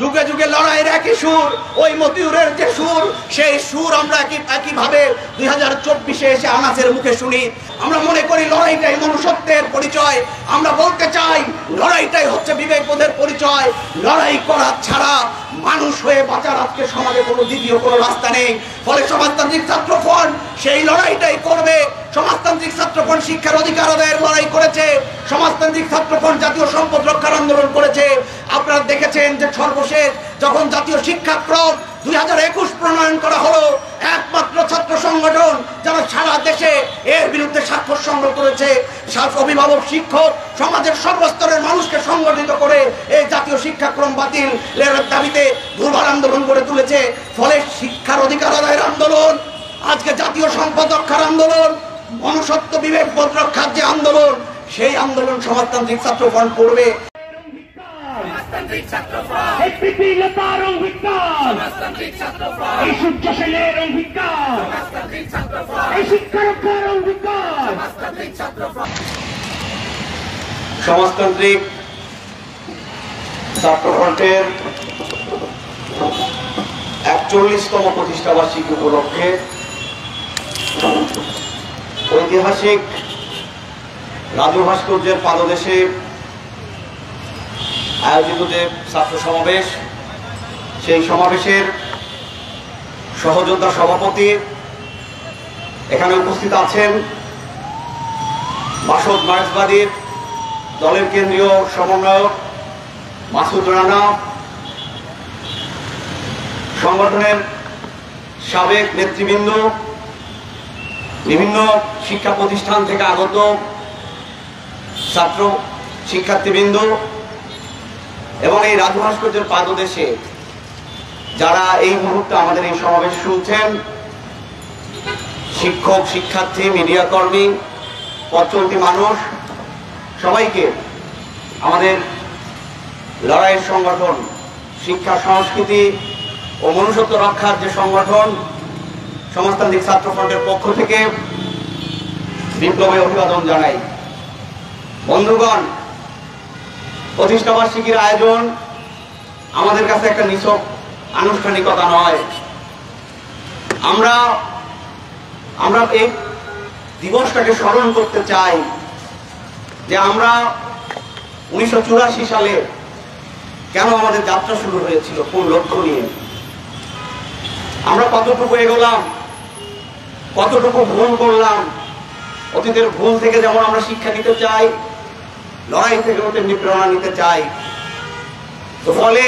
যুগে যুগে লড়াইয়ের একই সুর, ওই মতিউরের যে সুর, সেই সুর আমরা একইভাবে 2024-এ এসে আনাসের মুখে শুনি। আমরা মনে করি লড়াইটাই মনুষ্যত্বের পরিচয়। আমরা বলতে চাই লড়াইটাই হচ্ছে বিবেকবোধের পরিচয়। লড়াই করা ছাড়া মানুষ হয়ে বাঁচার আজকে সমাজে কোনো দ্বিতীয় কোনো রাস্তা নেই। ফলে সমাজতান্ত্রিক ছাত্র ফ্রন্ট সেই লড়াইটাই করবে। সমাজতান্ত্রিক ছাত্র ফ্রন্ট শিক্ষার অধিকার আদায়ের লড়াই করেছে। সমাজতান্ত্রিক ছাত্র ফ্রন্ট জাতীয় সম্পদ রক্ষার আন্দোলন করেছে। আপনারা দেখেছেন যে সর্বশেষ যখন জাতীয় শিক্ষাক্রম 2021 প্রণয়ন করা হলো, একমাত্র ছাত্র সংগঠন যারা সারা দেশে এর বিরুদ্ধে স্বাক্ষর সংগ্রহ করেছে। অভিভাবক, শিক্ষক, সমাজের সর্বস্তরের মানুষকে সংগঠিত করে এই জাতীয় শিক্ষাক্রম বাতিলের দাবিতে দুর্বার আন্দোলন গড়ে তুলেছে। ফলে শিক্ষার অধিকার আদায়ের আন্দোলন, আজকে জাতীয় সম্পদ রক্ষার আন্দোলন, মনুষ্যত্ব বিবেকবোধ রক্ষার যে আন্দোলন, সেই আন্দোলন সমাজতান্ত্রিক ছাত্র ফ্রন্ট করবে। সমাজতান্ত্রিক ছাত্র ফ্রন্টের 41তম প্রতিষ্ঠাবার্ষিকী উপলক্ষে ঐতিহাসিক রাজু ভাস্কর্যের পাদদেশে আয়োজিত যে ছাত্র সমাবেশ, সেই সমাবেশের সহযোদ্ধা সভাপতি এখানে উপস্থিত আছেন। বাসদ মার্ক্সবাদীর দলের কেন্দ্রীয় সমন্বয়ক মাসুদ রানা, সংগঠনের সাবেক নেতৃবৃন্দ, বিভিন্ন শিক্ষা প্রতিষ্ঠান থেকে আগত ছাত্র শিক্ষার্থীবৃন্দ এবং এই রাজু ভাস্কর্যের পাদদেশে যারা এই মুহূর্তে আমাদের এই সমাবেশ শুনছেন, শিক্ষক, শিক্ষার্থী, মিডিয়া কর্মী, পথচলতি মানুষ, সবাইকে আমাদের লড়াইয়ের সংগঠন, শিক্ষা, সংস্কৃতি ও মনুষ্যত্ব রক্ষার যে সংগঠন সমাজতান্ত্রিক ছাত্র ফ্রন্টের পক্ষ থেকে বিপ্লবে অভিবাদন জানাই। বন্ধুগণ, প্রতিষ্ঠাবার্ষিকীর আয়োজন আমাদের কাছে একটা নিছক আনুষ্ঠানিকতা নয়। আমরা এই দিবসটাকে স্মরণ করতে চাই যে আমরা 1984 সালে কেন আমাদের যাত্রা শুরু হয়েছিল, কোন লক্ষ্য নিয়ে, আমরা কতটুকু এগোলাম, কতটুকু ভুল করলাম। অতীতের ভুল থেকে যেমন আমরা শিক্ষা নিতে চাই, লড়াই থেকেও তেমনি প্রেরণা নিতে চাই। তো ফলে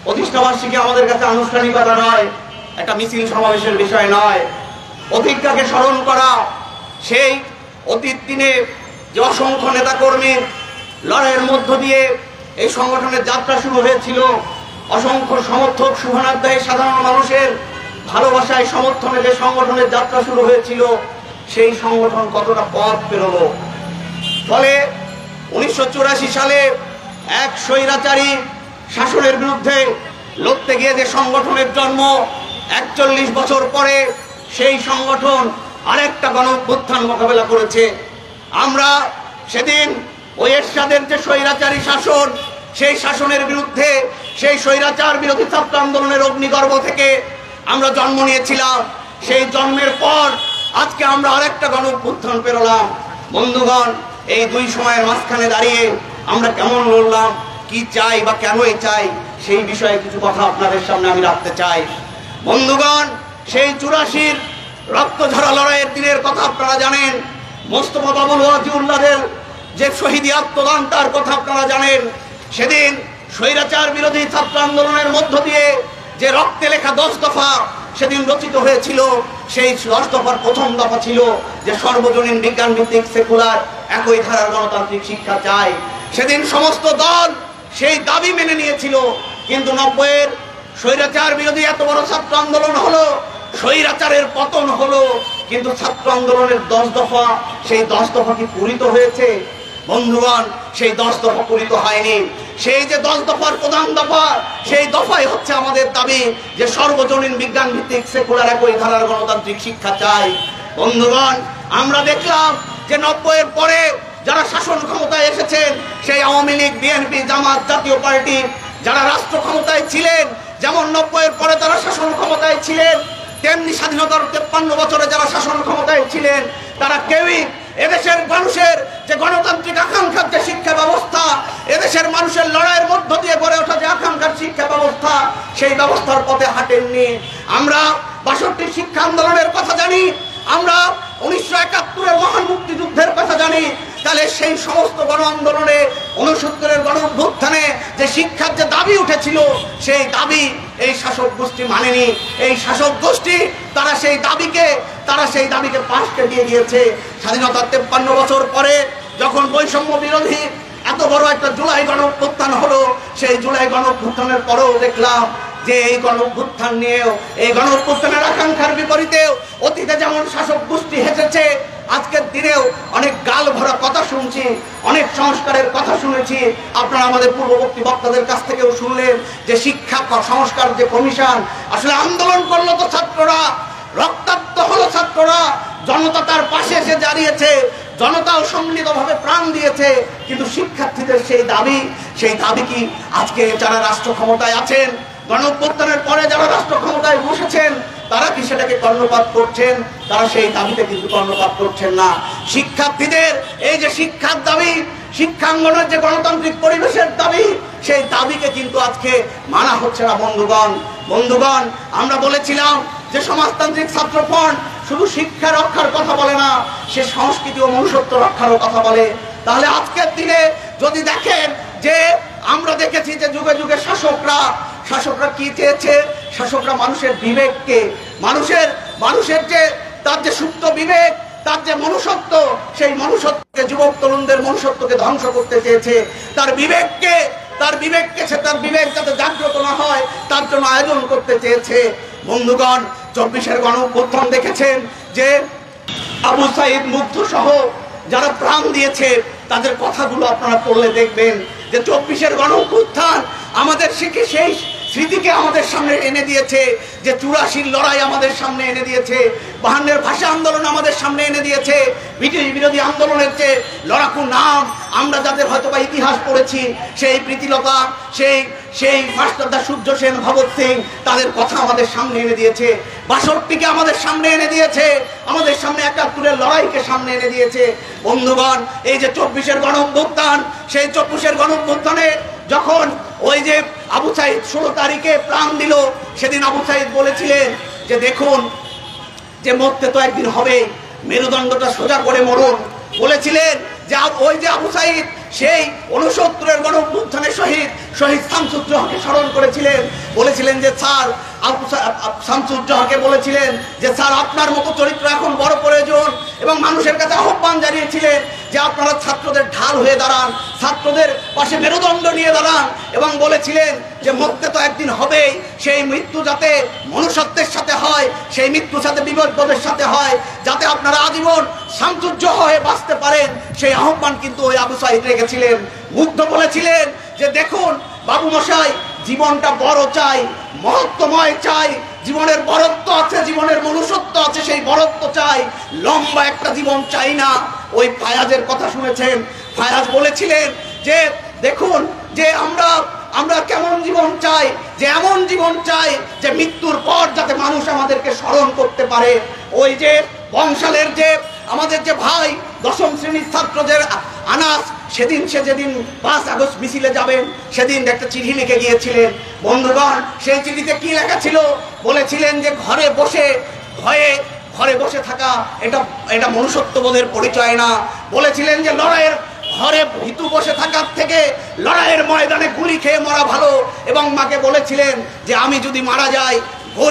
প্রতিষ্ঠাবার্ষিকী আমাদের কাছে আনুষ্ঠানিকতা নয়, একটা মিছিল সমাবেশের বিষয় নয়। অতীতটাকে স্মরণ করা, সেই অতীত দিনে যে অসংখ্য নেতাকর্মীর লড়াইয়ের মধ্য দিয়ে এই সংগঠনের যাত্রা শুরু হয়েছিল, অসংখ্য সমর্থক, শুভানুধ্যায়ী সাধারণ মানুষের ভালোবাসায় সমর্থনে যে সংগঠনের যাত্রা শুরু হয়েছিল, সেই সংগঠন কতটা পথ পেরোলো। ফলে 1984 সালে এক স্বৈরাচারী শাসনের বিরুদ্ধে লড়তে গিয়ে যে সংগঠনের জন্ম, 41 বছর পরে সেই সংগঠন আরেকটা গণঅভ্যুত্থান মোকাবেলা করেছে। আমরা সেদিন ওই এরশাদের যে স্বৈরাচারী শাসন, সেই শাসনের বিরুদ্ধে, সেই স্বৈরাচার বিরোধী ছাত্র আন্দোলনের অগ্নিগর্ভ থেকে আমরা জন্ম নিয়েছিলাম। সেই জন্মের পর আজকে আমরা আরেকটা গণঅভ্যুত্থান পেরোলাম। বন্ধুগণ, এই দুই সময়ের মাঝখানে দাঁড়িয়ে আমরা কেমন লড়লাম, কি চাই বা কেনই চাই, সেই বিষয়ে কিছু কথা আপনাদের সামনে আমি রাখতে চাই। বন্ধুগণ, সেই 84 রক্ত ঝরা লড়াইয়ের দিনের কথা আপনারা জানেন। মোস্তফা বাবুল ওয়াজিউল্লাহদের যে শহীদি আত্মদান, তার কথা আপনারা জানেন। সেদিন স্বৈরাচার বিরোধী ছাত্র আন্দোলনের মধ্য দিয়ে যে রক্তে লেখা 10 দফা সেদিন রচিত হয়েছিল, সেই 10 দফার প্রথম দফা ছিল যে সর্বজনীন বিজ্ঞান ভিত্তিক সেকুলার একই ধারার গণতান্ত্রিক শিক্ষা চাই। সেদিন সমস্ত দল সেই দাবি মেনে নিয়েছিল। কিন্তু 90-এর স্বৈরাচার বিরোধী এত বড় ছাত্র আন্দোলন হলো, স্বৈরাচারের পতন হলো, কিন্তু ছাত্র আন্দোলনের 10 দফা, সেই 10 দফা কি পূরিত হয়েছে? বন্ধুগণ, সেই 10 দফা পূরিত হয়নি। সেই যে 10 দফার প্রধান দফা, সেই দফাই হচ্ছে আমাদের দাবি যে সর্বজনীন বিজ্ঞান ভিত্তিক সেকুলার একই ধারার গণতান্ত্রিক শিক্ষা চাই। বন্ধুগণ, আমরা দেখলাম যে 90-এর পরে যারা শাসন ক্ষমতায় এসেছেন, সেই আওয়ামী লীগ, বিএনপি, জামাত, জাতীয় পার্টি, যারা রাষ্ট্র ক্ষমতায় ছিলেন, যেমন 90-এর পরে তারা শাসন ক্ষমতায় ছিলেন, তেমনি স্বাধীনতার 53 বছরে যারা শাসন ক্ষমতায় ছিলেন তারা কেউই এদেশের মানুষের যে গণতান্ত্রিক আকাঙ্ক্ষার যে শিক্ষা ব্যবস্থা, এদেশের মানুষের লড়াইয়ের মধ্য দিয়ে গড়ে ওঠা যে আকাঙ্ক্ষার শিক্ষা ব্যবস্থা, সেই ব্যবস্থার পথে হাঁটেননি। আমরা 62 শিক্ষা আন্দোলনের কথা জানি, আমরা 1971-এর মহান মুক্তিযুদ্ধের কথা জানি। তাহলে সেই সমস্ত গণ আন্দোলনে, 69-এর গণ অভ্যুত্থানে যে শিক্ষার যে দাবি উঠেছিল, সেই দাবি এই শাসক গোষ্ঠী মানেনি। এই শাসক গোষ্ঠী তারা সেই দাবিকে পাশকে দিয়ে গিয়েছে। স্বাধীনতার 53 বছর পরে যখন বৈষম্য বিরোধী এত বড় একটা জুলাই গণ অভ্যুত্থান হলো, সেই জুলাই গণ অভ্যুত্থানের পরেও দেখলাম যে এই গণ অভ্যুত্থান নিয়েও, এই গণ অভ্যুত্থানের আকাঙ্ক্ষার বিপরীতেও অতীতে যেমন শাসক গোষ্ঠী হেসেছে, আজকের দিনেও অনেক গাল ভরা কথা শুনছি, অনেক সংস্কারের কথা শুনেছি। আপনারা আমাদের পূর্ববর্তী বক্তাদের কাছ থেকেও শুনলেন যে শিক্ষা সংস্কার যে কমিশন, আসলে আন্দোলন করলো তো ছাত্ররা, রক্তাক্ত হলো ছাত্ররা, জনতা তার পাশে এসে দাঁড়িয়েছে, জনতাও সম্মিলিতভাবে প্রাণ দিয়েছে, কিন্তু শিক্ষার্থীদের সেই দাবি কি আজকে যারা রাষ্ট্র ক্ষমতায় আছেন, গণ অভ্যুত্থানের পরে যারা রাষ্ট্র ক্ষমতায় বসেছেন, তারা কি সেটাকে কর্ণপাত করছেন? তারা সেই দাবিতে কিন্তু কর্ণপাত করছেন না। শিক্ষার্থীদের এই যে শিক্ষার দাবি, শিক্ষাঙ্গনের যে গণতান্ত্রিক পরিবেশের দাবি, সেই দাবিকে কিন্তু আজকে মানা হচ্ছে না। বন্ধুগণ, আমরা বলেছিলাম যে সমাজতান্ত্রিক ছাত্রফ্রন্ট শুধু শিক্ষা রক্ষার কথা বলে না, সে সংস্কৃতি ও মনুষ্যত্ব রক্ষারও কথা বলে। তাহলে আজকের দিনে যদি দেখেন যে আমরা দেখেছি যে যুগে যুগে শাসকরা কি চেয়েছে, শাসকরা মানুষের বিবেককে, মানুষের যে তার যে সুপ্ত বিবেক, তার যে মনুষ্যত্ব, সেই মনুষ্যত্বকে, যুবক তরুণদের মনুষ্যত্বকে ধ্বংস করতে চেয়েছে। তার বিবেক যাতে জাগ্রত না হয় তার জন্য আয়োজন করতে চেয়েছে। বন্ধুগণ, 24-এর গণ অভ্যুত্থান দেখেছেন যে আবু সাইদ মুগ্ধ সহ যারা প্রাণ দিয়েছে, তাদের কথাগুলো আপনারা পড়লে দেখবেন যে 24-এর গণ অভ্যুত্থান আমাদের সেই স্মৃতিকে আমাদের সামনে এনে দিয়েছে, যে 84-র লড়াই আমাদের সামনে এনে দিয়েছে, 52-এর ভাষা আন্দোলন আমাদের সামনে এনে দিয়েছে, ব্রিটিশ বিরোধী আন্দোলনের যে লড়াকু নাম আমরা যাদের হয়তো বা ইতিহাস পড়েছি, সেই প্রীতিলতা, সেই মাস্টারদা সূর্য সেন, ভগৎ সিং, তাদের কথা আমাদের সামনে এনে দিয়েছে। 62-কে আমাদের সামনে এনে দিয়েছে, আমাদের সামনে 71-এর লড়াইকে সামনে এনে দিয়েছে। বন্ধুগণ, এই যে 24-এর গণ অভ্যুত্থান, সেই 24-এর গণ অভ্যুত্থানে যখন ওই যে আবু সাইদ 16 তারিখে প্রাণ দিল, সেদিন আবু সাইদ বলেছিলেন যে দেখুন, যে মরতে তো একদিন হবে, মেরুদণ্ডটা সোজা করে মরুন। বলেছিলেন যে ওই যে আবু সাইদ সেই 69-এর গণ অভ্যুত্থানের শহীদ শামসুজ্জোহাকে স্মরণ করেছিলেন, বলেছিলেন যে স্যার, শামসুজ্জোহাকে বলেছিলেন যে স্যার, আপনার মতো চরিত্র এখন বড় প্রয়োজন, এবং মানুষের কাছে আহ্বান জানিয়েছিলেন যে আপনারা ছাত্রদের ঢাল হয়ে দাঁড়ান, ছাত্রদের পাশে মেরুদণ্ড নিয়ে দাঁড়ান, এবং বলেছিলেন যে মরতে তো একদিন হবেই, সেই মৃত্যু যাতে মনুষ্যত্বের সাথে হয়, সেই মৃত্যু যাতে বিবেকবোধের সাথে হয়, যাতে আপনারা আজীবন শামসুজ্জোহা হয়ে বাঁচতে পারেন, সেই আহ্বান কিন্তু ওই আবু সাইদ রেখেছিলেন। মুগ্ধ বলেছিলেন যে দেখুন বাবু মশাই, জীবনটা বড় চাই, মহত্বময় চাই, জীবনের বড়ত্ব আছে, জীবনের মনুষ্যত্ব আছে, সেই বড়ত্ব চাই, লম্বা একটা জীবন চাই না। ওই ফায়াজের কথা শুনেছেন, ফায়াজ বলেছিলেন যে দেখুন, যে আমরা কেমন জীবন চাই, যে এমন জীবন চাই যে মৃত্যুর পর যাতে মানুষ আমাদেরকে স্মরণ করতে পারে। ওই যে বংশালের যে আমাদের যে ভাই 10ম শ্রেণীর ছাত্রদের আনাস, সেদিন 5 আগস্ট মিছিলে যাবেন, সেদিন একটা চিঠি লিখে গিয়েছিলেন। বন্ধুগণ, সেই চিঠিতে কি লেখা ছিল? বলেছিলেন যে ঘরে বসে থাকা এটা মনুষ্যত্ববোধের পরিচয় না। বলেছিলেন যে লড়াইয়ের ঘরে ভীতু বসে থাকার থেকে লড়াইয়ের ময়দানে গুলি খেয়ে মরা ভালো, এবং মাকে বলেছিলেন যে আমি যদি মারা যাই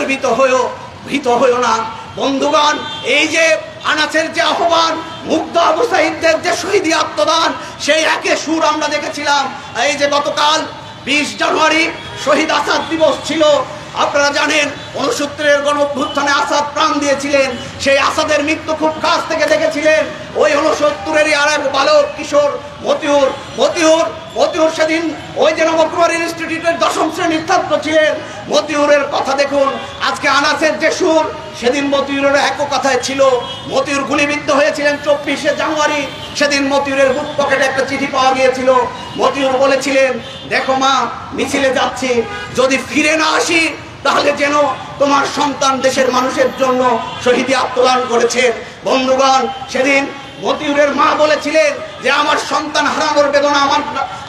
ভীত হইও না। বন্ধুগণ, এই যে আনাসের যে আহ্বান, মুগ্ধ আবু সাইদদের যে শহীদি আত্মদান, সেই একই সুর আমরা দেখেছিলাম। এই যে গতকাল 20 জানুয়ারি শহীদ আসাদ দিবস ছিল, আপনারা জানেন 69-এর গণ অভ্যুত্থানে আসাদ প্রাণ দিয়েছিলেন। সেই আসাদের মৃত্যু খুব কাছ থেকে দেখেছিলেন। ওই 69-এরই আর এক বালক কিশোর মতিউর সেদিন ওই যে নবকুমারী ইনস্টিটিউটের 10ম শ্রেণীর ছাত্র ছিলেন। মতিউরের কথা দেখুন, আজকে আনাসের যে সুর, সেদিন মতিউরের একই কথায় ছিল। মতিউর গুলিবিদ্ধ হয়েছিলেন 24শে জানুয়ারি, সেদিন মতিউরের বুক পকেটে একটা চিঠি পাওয়া গিয়েছিল। মতিউর বলেছিলেন দেখো মা, মিছিলে যাচ্ছি, যদি ফিরে না আসি তাহলে যেন তোমার সন্তান দেশের মানুষের জন্য শহীদি আত্মদান করেছে। বন্ধুগণ, সেদিন মতিউরের মা বলেছিলেন যে আমার সন্তান হারানোর বেদনা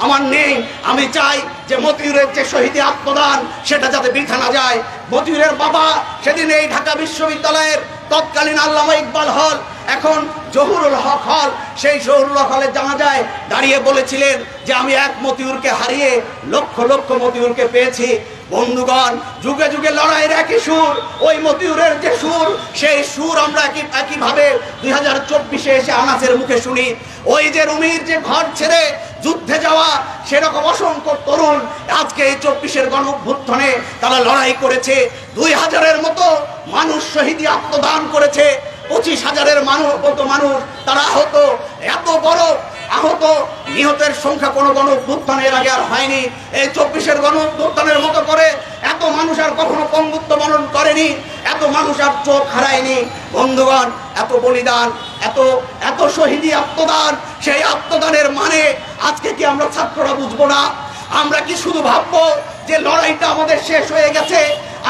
আমার নেই, আমি চাই যে মতিউরের যে শহীদি আত্মদান সেটা যাতে বৃথা না যায়। মতিউরের বাবা সেদিন এই ঢাকা বিশ্ববিদ্যালয়ের তৎকালীন আল্লামা ইকবাল হল, এখন জহুরুল হক হল, সেই জহুরুল হক হলে জানা যায় দাঁড়িয়ে বলেছিলেন যে আমি এক মতিউরকে হারিয়ে লক্ষ লক্ষ মতিউরকে পেয়েছি। বন্ধুগণ, যুগে যুগে লড়াইয়ের একই সুর, ওই মতিউরের যে সুর, সেই সুর আমরা একইভাবে 2024-এ এসে আনাসের মুখে শুনি। ওই যে রুমির যে ঘর ছেড়ে যুদ্ধে যাওয়া, সেরকম অসংখ্য তরুণ আজকে এই 24-এর গণঅভ্যুত্থানে তারা লড়াই করেছে। 2000-এর মতো মানুষ শহীদি আত্মদান করেছে, 25,000-এর মতো মানুষ তারা আহত। এত বড় আহত নিহতের সংখ্যা কোনো গণঅভ্যুত্থানের আগে আর হয়নি। এই 24-এর গণঅভ্যুত্থানের মতো করে এত মানুষ আর কখনো পঙ্গুত্ব বরণ করেনি, এত মানুষ আর চোখ হারায়নি। বন্ধুগণ, এত বলিদান, এত শহীদি আত্মদান, সেই আত্মদানের মানে আজকে কি আমরা ছাত্ররা বুঝবো না? আমরা কি শুধু ভাববো যে লড়াইটা আমাদের শেষ হয়ে গেছে?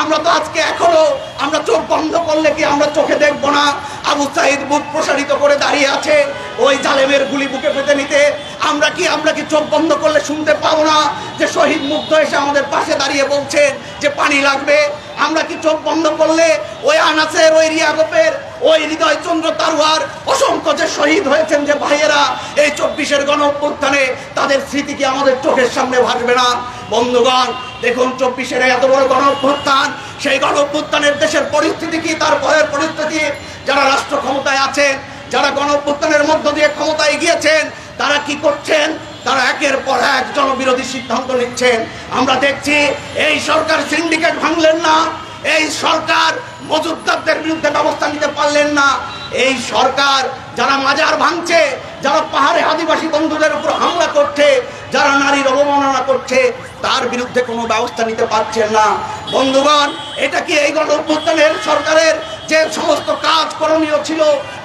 আমরা তো আজকে এখনো আমরা চোখ বন্ধ করলে কি আমরা চোখে দেখবো না? আবু সাইদ বুক প্রসারিত করে দাঁড়িয়ে আছে ওই জালেমের গুলি বুকে পেতে নিতে। আমরা কি চোখ বন্ধ করলে শুনতে পাবো না যে শহীদ মুগ্ধ এসে আমাদের পাশে দাঁড়িয়ে বলছেন যে পানি লাগবে? আমরা কি চোখ বন্ধ করলে ওই আনাসের, ওই রিয়াগপের, ওই হৃদয়চন্দ্র তারুয়ার অসংখ্য যে শহীদ হয়েছেন যে ভাইয়েরা এই 24-এর গণঅভ্যুত্থানে, তাদের স্মৃতি কি আমাদের চোখের সামনে ভাসবে না? বন্ধুগণ, দেখুন 24-এর এত বড় গণঅভ্যুত্থান, সেই গণঅভ্যুত্থানের দেশের পরিস্থিতি কি, তারপরের পরিস্থিতি, যারা রাষ্ট্র ক্ষমতায় আছেন, যারা গণঅভ্যুত্থানের মধ্য দিয়ে ক্ষমতায় গিয়েছেন, তারা কি করছেন? তারা একের পর এক জনবিরোধী সিদ্ধান্ত নিচ্ছেন। আমরা দেখছি এই সরকার সিন্ডিকেট ভাঙলেন না, এই সরকার মজুদ্দারদের বিরুদ্ধে ব্যবস্থা নিতে পারলেন না, এই সরকার যারা মাজার ভাঙছে, যারা পাহাড়ে আদিবাসী বন্ধুদের উপর হামলা করছে, যারা নারীর অবমাননা করছে, তার বিরুদ্ধে কোনো ব্যবস্থা নিতে পারছেন না। বন্ধুগণ, এটা কি এই গণঅভ্যুত্থানের সরকারের যে সমস্ত কাজ করণীয় ছিল,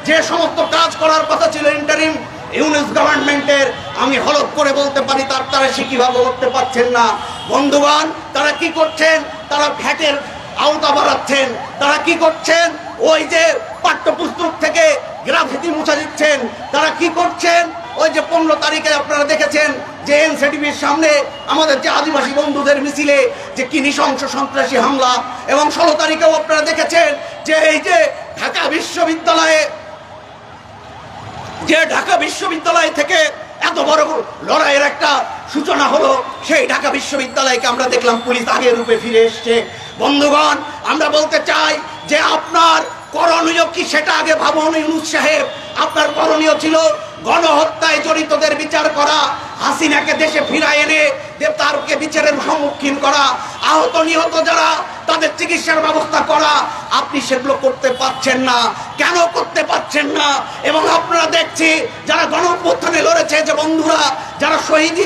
যে সমস্ত কাজ করার কথা ছিল ইন্টারিম ইউনিস গভর্নমেন্টের, আমি হলফ করে বলতে পারি তারা সে কিভাবে করতে পারছেন না। বন্ধুগণ, তারা কি করছেন? তারা ভ্যাটের আওতা বাড়াচ্ছেন। তারা কি করছেন? ওই যে পাঠ্যপুস্তক থেকে গ্রাফিতি মুছে দিচ্ছেন। তারা কি করছেন? ওই যে 15 তারিখে আপনারা দেখেছেন যে এনসিটিভির সামনে আমাদের যে আদিবাসী বন্ধুদের মিছিলে যে কি নৃশংস সন্ত্রাসী হামলা, এবং 16 তারিখেও আপনারা দেখেছেন যে এই যে ঢাকা বিশ্ববিদ্যালয় থেকে এত বড় লড়াইয়ের একটা সূচনা হলো, সেই ঢাকা বিশ্ববিদ্যালয়কে আমরা দেখলাম পুলিশ আগের রূপে ফিরে এসছে। বন্ধুগণ, আমরা বলতে চাই যে আপনার করণীয় কি সেটা আগে ভাবুন। ইউনূস সাহেব, আপনার করণীয় ছিল গণহত্যায় জড়িতদের বিচার করা, হাসিনাকে দেশে ফিরায় এনে তারকে বিচারের সম্মুখীন করা, আহত নিহত যারা তাদের চিকিৎসার ব্যবস্থা করা। আপনি সেগুলো করতে পারছেন না। কেন করতে পারছেন না? এবং আপনারা দেখছি যারা গণঅভ্যুত্থানে লড়েছে, যে বন্ধুরা যারা শহীদ,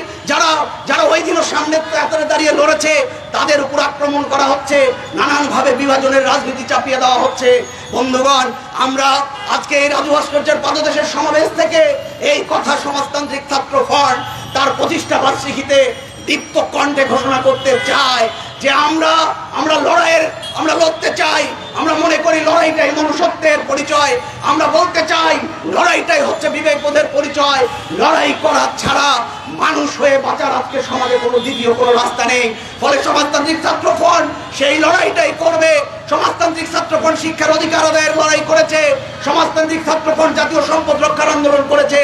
যারা ওই দিনের সামনে দাঁড়িয়ে লড়েছে, তাদের উপর আক্রমণ করা হচ্ছে, নানানভাবে বিভাজনের রাজনীতি চাপিয়ে দেওয়া হচ্ছে। বন্ধুগণ, আমরা আজকে এই রাজু ভাস্কর্যের পাদদেশের সমাবেশ থেকে এই কথা সমাজতান্ত্রিক ছাত্র ফ্রন্ট তার প্রতিষ্ঠা বার্ষিকীতে দীপ্ত কণ্ঠে ঘোষণা করতে চাই যে আমরা লড়তে চাই। আমরা মনে করি লড়াইটাই মনুষ্যত্বের পরিচয়। আমরা বলতে চাই লড়াইটাই হচ্ছে বিবেকবোধের পরিচয়। লড়াই করা ছাড়া মানুষ হয়ে বাঁচার আজকে সমাজে কোনো দ্বিতীয় কোনো রাস্তা নেই। ফলে সমাজতান্ত্রিক ছাত্র ফ্রন্ট সেই লড়াইটাই করবে। সমাজতান্ত্রিক ছাত্র ফ্রন্ট শিক্ষার অধিকার আদায়ের লড়াই করেছে। সমাজতান্ত্রিক ছাত্র ফ্রন্ট জাতীয় সম্পদ রক্ষার আন্দোলন করেছে।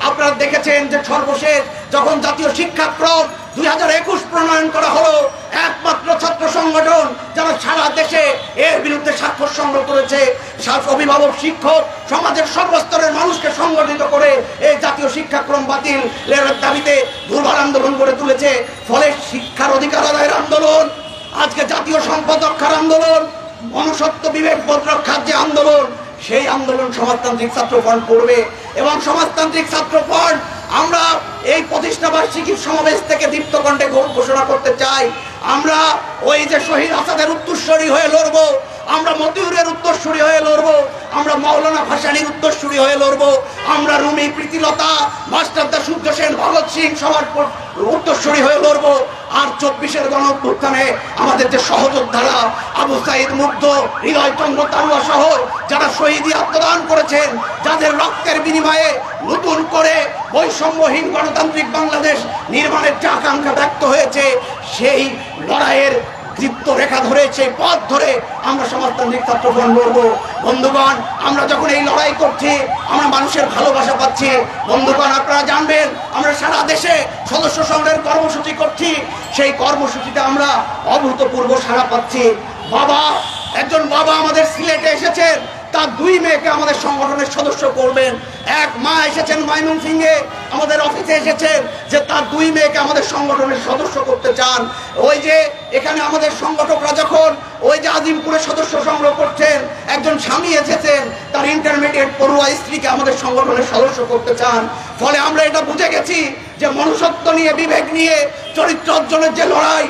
আপনারা দেখেছেন যে সর্বশেষ যখন জাতীয় শিক্ষাক্রম 2021 প্রণয়ন করা হলো, একমাত্র ছাত্র সংগঠন যারা সারা দেশে এর বিরুদ্ধে স্বাক্ষর সংগ্রহ করেছে, অভিভাবক, শিক্ষক, সমাজের সর্বস্তরের মানুষকে সংগঠিত করে এই জাতীয় শিক্ষাক্রম বাতিলের দাবিতে দুর্বার আন্দোলন গড়ে তুলেছে। ফলে শিক্ষার অধিকার আদায়ের আন্দোলন, আজকে জাতীয় সম্পদ রক্ষার আন্দোলন, মনুষ্যত্ব বিবেকবোধ রক্ষার যে আন্দোলন, সেই আন্দোলন সমাজতান্ত্রিক ছাত্র ফ্রন্ট করবে। এবং সমাজতান্ত্রিক ছাত্র ফ্রন্ট আমরা এই প্রতিষ্ঠা বার্ষিকীর সমাবেশ থেকে দীপ্ত কণ্ঠে ঘোষণা করতে চাই, আমরা ওই যে শহীদ আসাদের উত্তরসূরি হয়ে লড়বো, আমরা মতিউরের উত্তরসূরি হয়ে লড়বো, আমরা মাওলানা ভাসানীর উত্তরসূরি হয়ে লড়বো, আমরা রুমি, প্রীতিলতা, মাস্টারদা, সূর্য সেন, ভগৎ সিং সবার উত্তরসূরি হয়ে লড়বো। আর 24-এর গণঅভ্যুত্থানে আমাদের যে সহযোদ্ধারা আবু সাইদ মুগ্ধ, হৃদয়চন্দ্র তারুয়া সহ যারা শহীদি আত্মদান করেছেন, যাদের রক্তের বিনিময়ে নতুন করে বৈষম্যহীন গণতান্ত্রিক বাংলাদেশ নির্মাণের যে আকাঙ্ক্ষা ব্যক্ত হয়েছে, সেই লড়াইয়ের দীপ্ত রেখা ধরে, সেই পথ ধরে আমরা সমাজতান্ত্রিক ছাত্রফ্রন্ট লড়বো। বন্ধুগণ, আমরা যখন এই লড়াই করছি, আমরা মানুষের ভালোবাসা পাচ্ছি। বন্ধুগণ, আপনারা জানবেন আমরা সারা দেশে সদস্য সংগ্রহের কর্মসূচি করছি। সেই কর্মসূচিতে আমরা অভূতপূর্ব সাড়া পাচ্ছি। একজন বাবা আমাদের সিলেটে এসেছেন, তার 2 মেয়েকে আমাদের সংগঠনের সদস্য করবেন। এক মা এসেছেন ময়মনসিংহে, আমাদের অফিসে এসেছেন, যে তার 2 মেয়েকে আমাদের সংগঠনের সদস্য করতে চান। ওই যে এখানে আমাদের সংগঠকরা যখন ওই যে আজিমপুরে সদস্য সংগ্রহ করছেন, একজন স্বামী এসেছেন, তার ইন্টারমিডিয়েট পড়ুয়া স্ত্রীকে আমাদের সংগঠনের সদস্য করতে চান। ফলে আমরা এটা বুঝে গেছি যে মনুষ্যত্ব নিয়ে, বিবেক নিয়ে, চরিত্র অর্জনের যে লড়াই,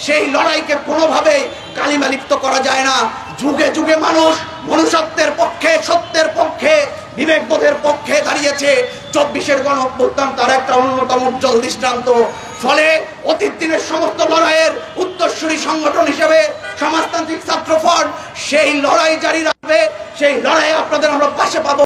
সেই লড়াইকে কোনোভাবেই কালিমালিপ্ত করা যায় না। যুগে যুগে মানুষ মনুষ্যত্বের পক্ষে, সত্যের পক্ষে, বিবেকবোধের পক্ষে দাঁড়িয়েছে। 24-এর গণঅভ্যুত্থান তার একটা অন্যতম উজ্জ্বল দৃষ্টান্ত। ফলে অতীত দিনের সমস্ত লড়াইয়ের উত্তরসূরি সংগঠন হিসেবে সমাজতান্ত্রিক ছাত্রফ্রন্ট সেই লড়াই জারি রাখবে। সেই লড়াইয়ে আপনাদের আমরা পাশে পাবো।